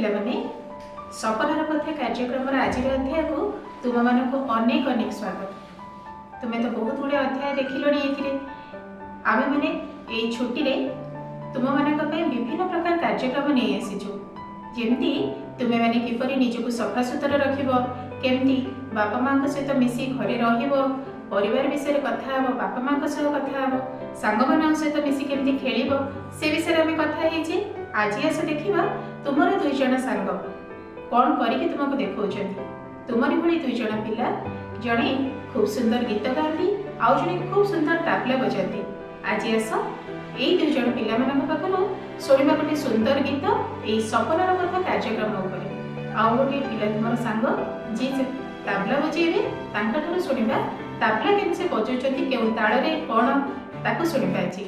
पिलामाने सपनार पथ कार्यक्रम आज अध्याय को तुम मानक अनेक अनेक स्वागत। तुम्हें तो बहुत गुड़े अध्याय देखिलनी ये आमे माने ए छुट्टी रे तुम मानक विभिन्न प्रकार कार्यक्रम नहीं आसीचु जेमती तुम्हें माने किपरि निजको सफा सुतरा रखिबो, केमती बापा माँ सहित मिसी घरे रहिबो, परिवार विषय कथा हबो, बापा माँ सहित कथा हबो, सांग मान सहित मिसी केमती खेलिबो से विषय आमे कथा हेछि। आज आस देखिबा तुमर दुई जण सांग कौन करिके तुमको देखौछन्ती। तुमरी भली दुई जण पिला जणे खूब सुंदर गीत गाती आउ जणे खूब सुंदर ताबला बजाती। आज आस एई दुई जण पिला मानक पाखरु शुणिबा गोटे सुंदर गीत एई सपनार कथा कार्यक्रम उपरे। आउ गोटे पिला तुमर सांग जी ताबला बजेबे तांकाठु शुणिबा ताबला केमसे बजाउछन्ती केउ ताळरे कोन ताकु शुणिबा। आज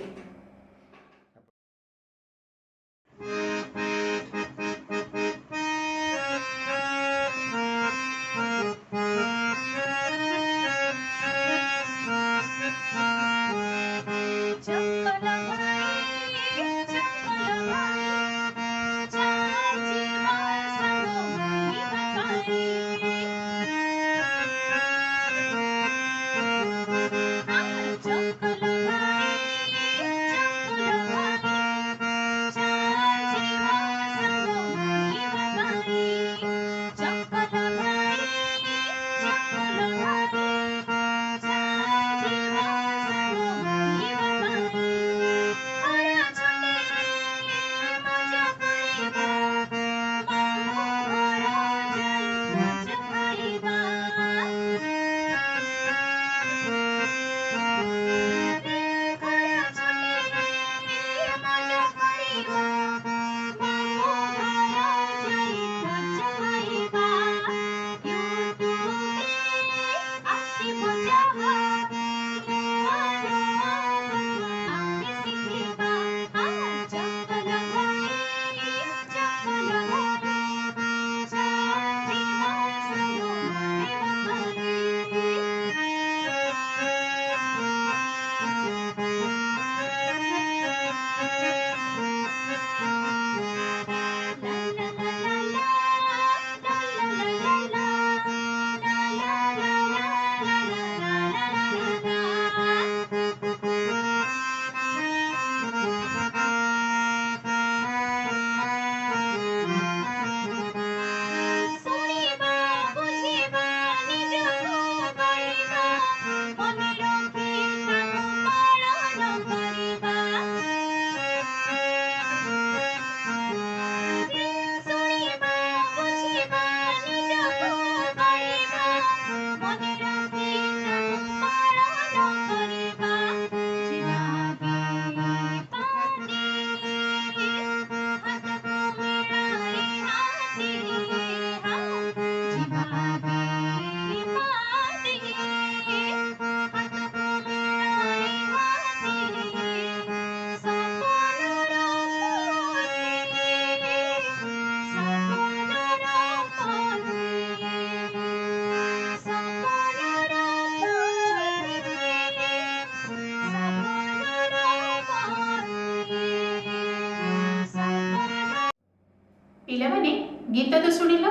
पिलामाने गीत तो शुणिल।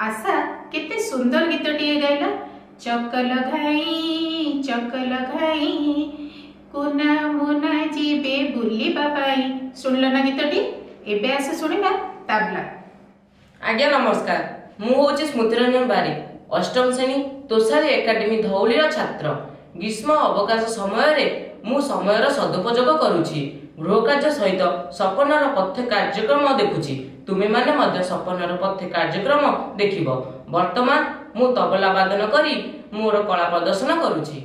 आशा केते सुंदर गीतटी गाइला। चकल घाई कुना मुना जीवे बुली बापाई। सुनल ना गीतटी। एबे आसे शुणिबा ताबला। आज्ञा नमस्कार। मु होची स्मृतिरंजन बारिक अष्टम श्रेणी तोसारी एकाडेमी धौलीर छात्र। ग्रीष्म अवकाश समय मु समयर सदुपयोग करुछि। गृह कार्य सहित सपनार पथ कार्यक्रम देखुछि। तुमे माने मध्य सपनार पथ कार्यक्रम देखिबो। वर्तमान मु तबला वादन करी मोर कला प्रदर्शन करुछि।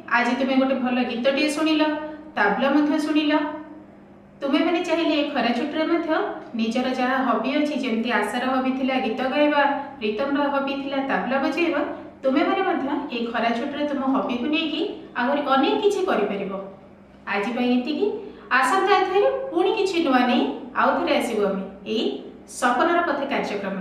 आज तुमे गोटे भल गीतटे शुणिल ताबला मध्य शुणिल तुमे मैंने चाहिए खरा छुट्टी निजर जहाँ हबी अच्छी जमी आशार हबी थिला गीत गाइबा प्रीतम हबी थिला ताबला बजेबा तुमे मैंने खरा छुट्टी तुम हबी को लेकिन आगे अनेक किसी कर आज ये आसंता पुणी किसी नुआ नहीं आउ थे आसबू आम यही सपनार पथ कार्यक्रम।